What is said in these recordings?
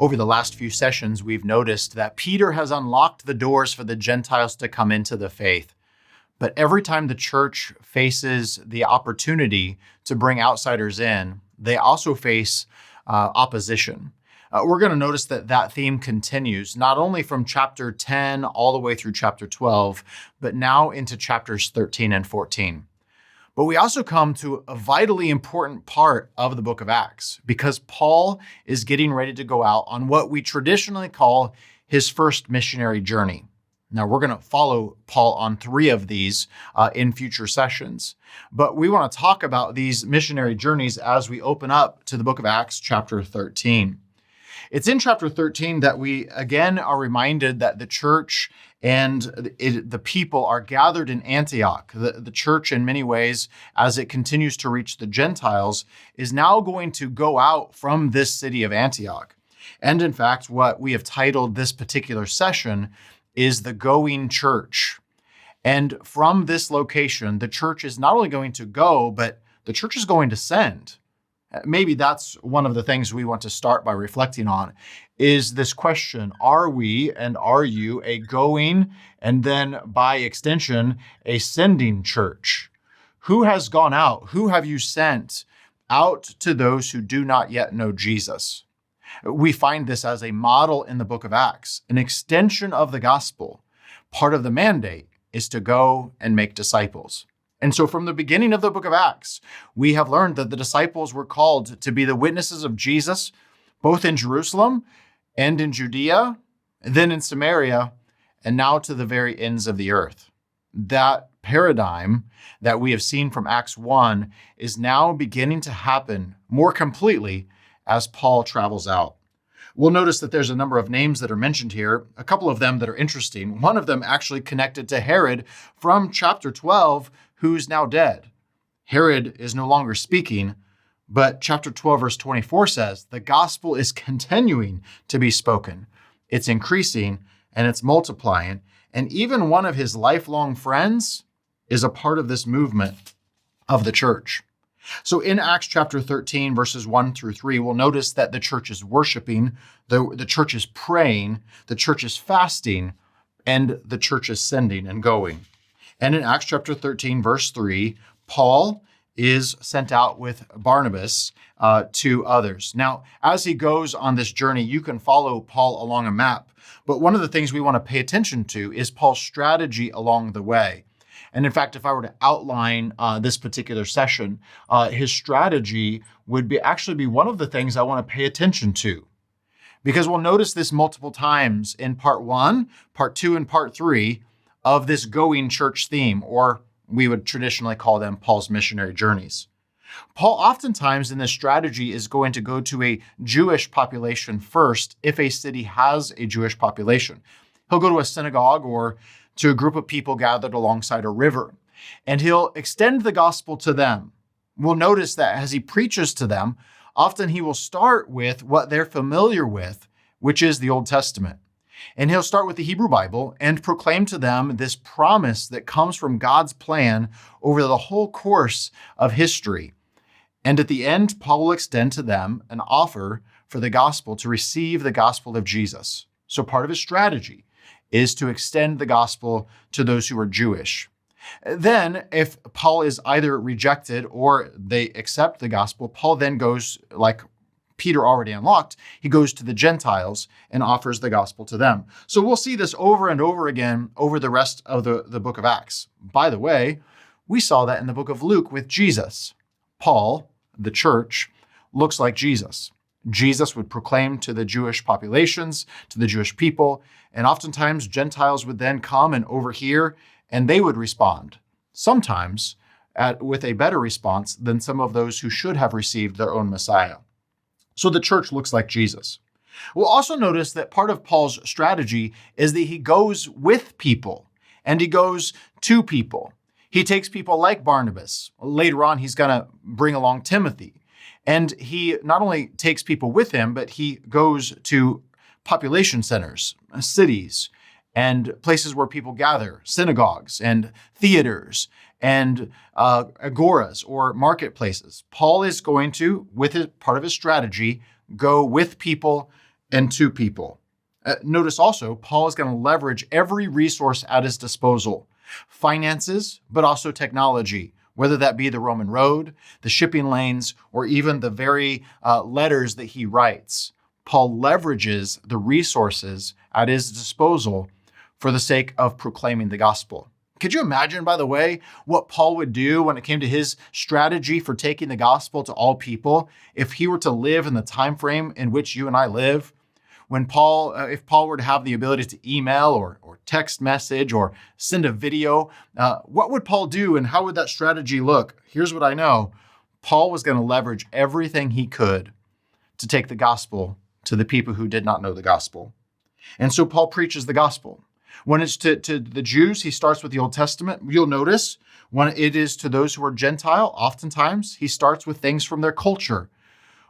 Over the last few sessions, we've noticed that Peter has unlocked the doors for the Gentiles to come into the faith. But every time the church faces the opportunity to bring outsiders in, they also face opposition. We're going to notice that theme continues, not only from chapter 10 all the way through chapter 12, but now into chapters 13 and 14. But we also come to a vitally important part of the book of Acts, because Paul is getting ready to go out on what we traditionally call his first missionary journey. Now, we're going to follow Paul on 3 of these in future sessions, but we want to talk about these missionary journeys as we open up to the book of Acts, chapter 13. It's in chapter 13 that we again are reminded that the church and the people are gathered in Antioch. The church, in many ways, as it continues to reach the Gentiles, is now going to go out from this city of Antioch. And in fact, what we have titled this particular session is the going church. And from this location, the church is not only going to go, but the church is going to send. Maybe that's one of the things we want to start by reflecting on, is this question: are we and are you a going and then by extension a sending church? Who has gone out? Who have you sent out to those who do not yet know Jesus? We find this as a model in the book of Acts, an extension of the gospel. Part of the mandate is to go and make disciples. And so from the beginning of the book of Acts, we have learned that the disciples were called to be the witnesses of Jesus, both in Jerusalem and in Judea, then in Samaria, and now to the very ends of the earth. That paradigm that we have seen from Acts 1 is now beginning to happen more completely as Paul travels out. We'll notice that there's a number of names that are mentioned here, a couple of them that are interesting. One of them actually connected to Herod from chapter 12, who's now dead. Herod is no longer speaking, but chapter 12, verse 24 says, the gospel is continuing to be spoken. It's increasing and it's multiplying. And even one of his lifelong friends is a part of this movement of the church. So in Acts chapter 13, verses 1 through 3, we'll notice that the church is worshiping, the church is praying, the church is fasting, and the church is sending and going. And in Acts chapter 13, verse 3, Paul is sent out with Barnabas to others. Now, as he goes on this journey, you can follow Paul along a map. But one of the things we want to pay attention to is Paul's strategy along the way. And in fact, if I were to outline this particular session, his strategy would actually be one of the things I want to pay attention to. Because we'll notice this multiple times in part 1, part 2, and part 3 of this going church theme, or we would traditionally call them Paul's missionary journeys. Paul oftentimes in this strategy is going to go to a Jewish population first if a city has a Jewish population. He'll go to a synagogue or to a group of people gathered alongside a river, and he'll extend the gospel to them. We'll notice that as he preaches to them, often he will start with what they're familiar with, which is the Old Testament. And he'll start with the Hebrew Bible and proclaim to them this promise that comes from God's plan over the whole course of history. And at the end, Paul will extend to them an offer for the gospel to receive the gospel of Jesus. So part of his strategy is to extend the gospel to those who are Jewish. Then, if Paul is either rejected or they accept the gospel, Paul then goes, like Peter already unlocked, he goes to the Gentiles and offers the gospel to them. So we'll see this over and over again over the rest of the book of Acts. By the way, we saw that in the book of Luke with Jesus. Paul, the church, looks like Jesus. Jesus would proclaim to the Jewish populations, to the Jewish people, and oftentimes Gentiles would then come and overhear, and they would respond, sometimes with a better response than some of those who should have received their own Messiah. So the church looks like Jesus. We'll also notice that part of Paul's strategy is that he goes with people and he goes to people. He takes people like Barnabas. Later on, he's going to bring along Timothy. And he not only takes people with him, but he goes to population centers, cities, and places where people gather, synagogues and theaters and agoras or marketplaces. Paul is going to, with part of his strategy, go with people and to people. Notice also, Paul is going to leverage every resource at his disposal. Finances, but also technology, whether that be the Roman road, the shipping lanes, or even the very letters that he writes. Paul leverages the resources at his disposal for the sake of proclaiming the gospel. Could you imagine, by the way, what Paul would do when it came to his strategy for taking the gospel to all people if he were to live in the time frame in which you and I live? When if Paul were to have the ability to email or text message or send a video, what would Paul do and how would that strategy look? Here's what I know. Paul was going to leverage everything he could to take the gospel to the people who did not know the gospel. And so Paul preaches the gospel. When it's to the Jews, he starts with the Old Testament. You'll notice when it is to those who are Gentile, oftentimes he starts with things from their culture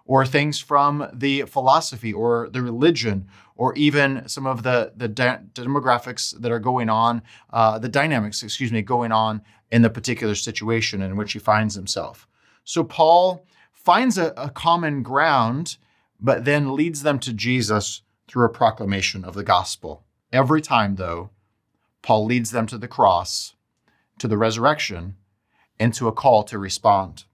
or things from the philosophy or the religion or even some of the demographics that are going on, the dynamics, going on in the particular situation in which he finds himself. So Paul finds a common ground, but then leads them to Jesus through a proclamation of the gospel. Every time, though, Paul leads them to the cross, to the resurrection, and to a call to respond.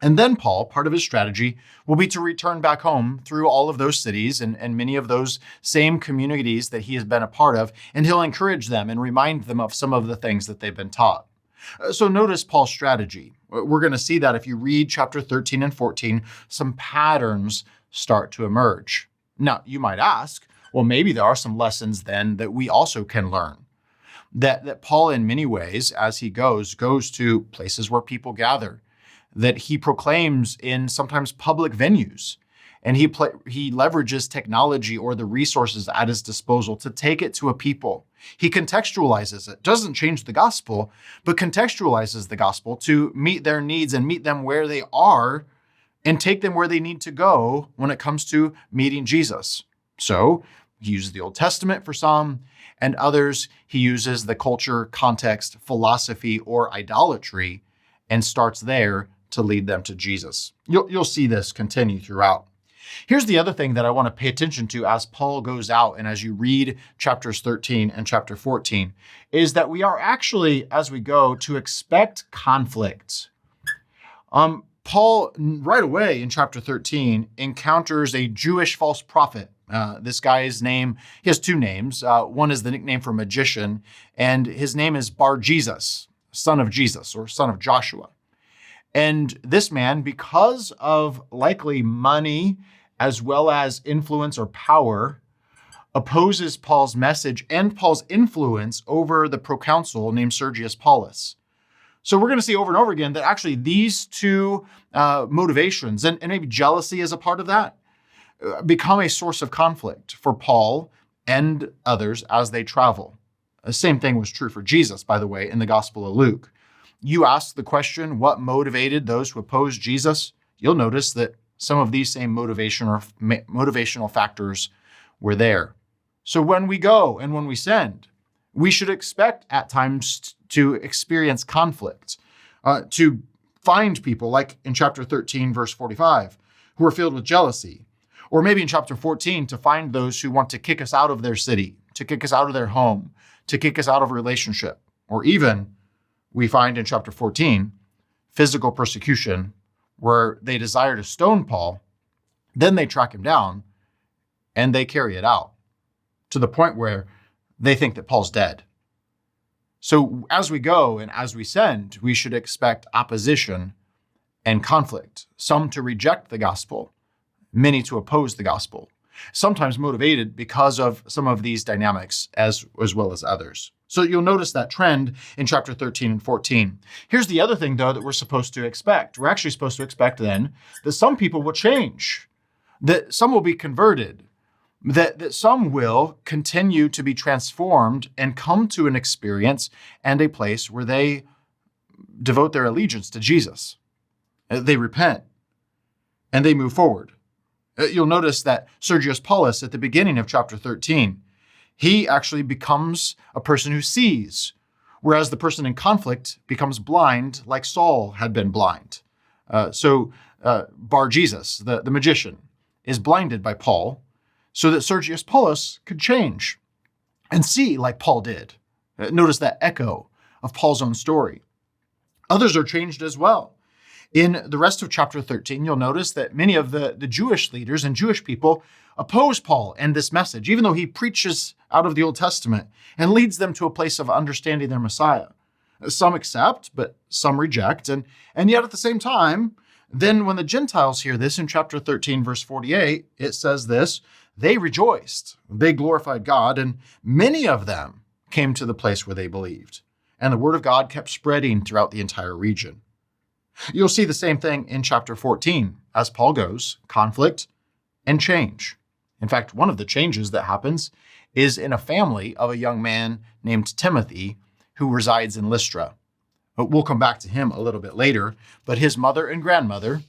And then Paul, part of his strategy, will be to return back home through all of those cities and many of those same communities that he has been a part of, and he'll encourage them and remind them of some of the things that they've been taught. So notice Paul's strategy. We're going to see that if you read chapter 13 and 14, some patterns start to emerge. Now, you might ask, well, maybe there are some lessons then that we also can learn. That Paul, in many ways, as he goes to places where people gather, that he proclaims in sometimes public venues, and he leverages technology or the resources at his disposal to take it to a people. He contextualizes it, doesn't change the gospel, but contextualizes the gospel to meet their needs and meet them where they are and take them where they need to go when it comes to meeting Jesus. So he uses the Old Testament for some, and others he uses the culture, context, philosophy, or idolatry, and starts there to lead them to Jesus. You'll see this continue throughout. Here's the other thing that I want to pay attention to as Paul goes out and as you read chapters 13 and chapter 14, is that we are actually, as we go, to expect conflict. Paul, right away in chapter 13, encounters a Jewish false prophet. This guy's name, he has two names. One is the nickname for magician, and his name is Bar-Jesus, son of Jesus or son of Joshua. And this man, because of likely money as well as influence or power, opposes Paul's message and Paul's influence over the proconsul named Sergius Paulus. So we're going to see over and over again that actually these two motivations, and maybe jealousy is a part of that, become a source of conflict for Paul and others as they travel. The same thing was true for Jesus, by the way, in the Gospel of Luke. You ask the question, what motivated those who opposed Jesus? You'll notice that some of these same motivational factors were there. So when we go and when we send, we should expect at times to experience conflict, to find people like in chapter 13, verse 45, who are filled with jealousy. Or maybe in chapter 14, to find those who want to kick us out of their city, to kick us out of their home, to kick us out of a relationship. Or even, we find in chapter 14, physical persecution, where they desire to stone Paul, then they track him down, and they carry it out to the point where they think that Paul's dead. So as we go and as we send, we should expect opposition and conflict, some to reject the gospel, many to oppose the gospel, sometimes motivated because of some of these dynamics as well as others. So you'll notice that trend in chapter 13 and 14. Here's the other thing, though, that we're supposed to expect. We're actually supposed to expect then that some people will change, that some will be converted, that some will continue to be transformed and come to an experience and a place where they devote their allegiance to Jesus. They repent and they move forward. You'll notice that Sergius Paulus at the beginning of chapter 13, he actually becomes a person who sees, whereas the person in conflict becomes blind like Saul had been blind. So Bar-Jesus, the magician, is blinded by Paul, so that Sergius Paulus could change and see like Paul did. Notice that echo of Paul's own story. Others are changed as well. In the rest of chapter 13, you'll notice that many of the Jewish leaders and Jewish people oppose Paul and this message, even though he preaches out of the Old Testament and leads them to a place of understanding their Messiah. Some accept, but some reject. And yet at the same time, then when the Gentiles hear this in chapter 13, verse 48, it says this, they rejoiced, they glorified God, and many of them came to the place where they believed. And the word of God kept spreading throughout the entire region. You'll see the same thing in chapter 14. As Paul goes, conflict and change. In fact, one of the changes that happens is in a family of a young man named Timothy who resides in Lystra. We'll come back to him a little bit later, but his mother and grandmother,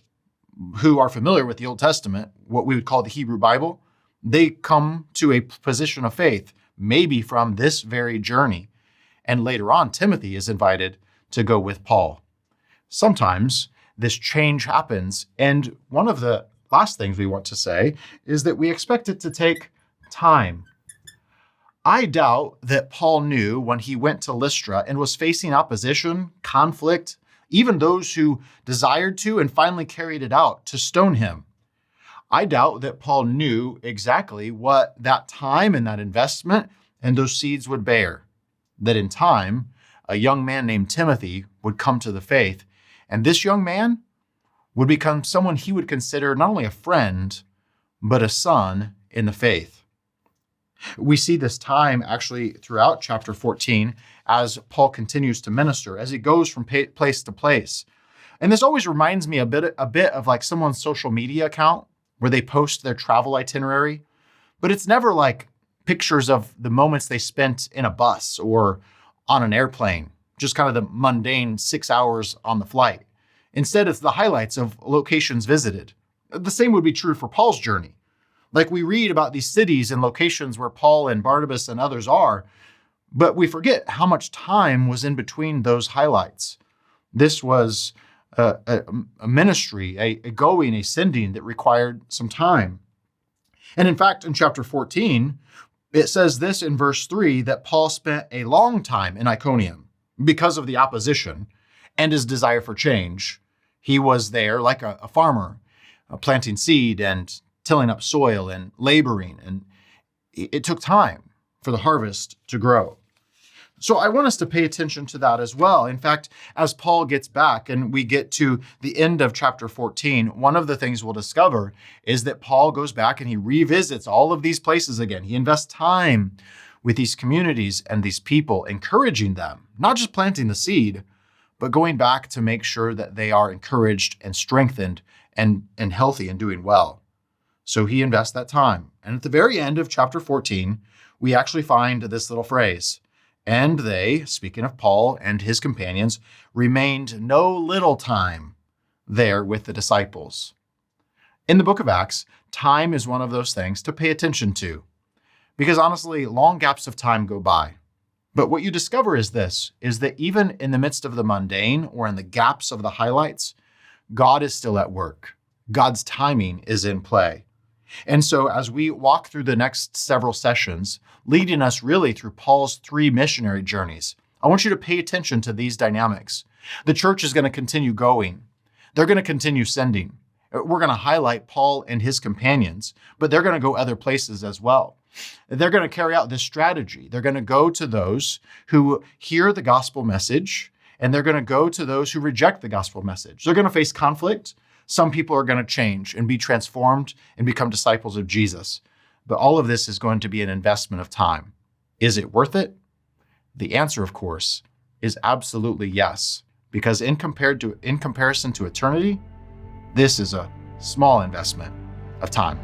who are familiar with the Old Testament, what we would call the Hebrew Bible, they come to a position of faith, maybe from this very journey. And later on, Timothy is invited to go with Paul. Sometimes this change happens, and one of the last things we want to say is that we expect it to take time. I doubt that Paul knew when he went to Lystra and was facing opposition, conflict, even those who desired to and finally carried it out to stone him. I doubt that Paul knew exactly what that time and that investment and those seeds would bear. That in time, a young man named Timothy would come to the faith, and this young man would become someone he would consider not only a friend, but a son in the faith. We see this time actually throughout chapter 14 as Paul continues to minister, as he goes from place to place. And this always reminds me a bit of like someone's social media account where they post their travel itinerary, but it's never like pictures of the moments they spent in a bus or on an airplane, just kind of the mundane 6 hours on the flight. Instead, it's the highlights of locations visited. The same would be true for Paul's journey. Like we read about these cities and locations where Paul and Barnabas and others are, but we forget how much time was in between those highlights. This was a ministry, a going, a sending that required some time. And in fact, in chapter 14, it says this in verse 3, that Paul spent a long time in Iconium because of the opposition and his desire for change. He was there like a farmer, planting seed and tilling up soil and laboring, and it took time for the harvest to grow. So I want us to pay attention to that as well. In fact, as Paul gets back and we get to the end of chapter 14, one of the things we'll discover is that Paul goes back and he revisits all of these places again. He invests time with these communities and these people, encouraging them, not just planting the seed, but going back to make sure that they are encouraged and strengthened and healthy and doing well. So he invests that time. And at the very end of chapter 14, we actually find this little phrase, and they, speaking of Paul and his companions, remained no little time there with the disciples. In the book of Acts, time is one of those things to pay attention to, because honestly, long gaps of time go by. But what you discover is that even in the midst of the mundane or in the gaps of the highlights, God is still at work. God's timing is in play. And so as we walk through the next several sessions, leading us really through Paul's 3 missionary journeys, I want you to pay attention to these dynamics. The church is going to continue going. They're going to continue sending. We're going to highlight Paul and his companions, but they're going to go other places as well. They're going to carry out this strategy. They're going to go to those who hear the gospel message, and they're going to go to those who reject the gospel message. They're going to face conflict. Some people are going to change and be transformed and become disciples of Jesus. But all of this is going to be an investment of time. Is it worth it? The answer, of course, is absolutely yes, because in comparison to eternity, this is a small investment of time.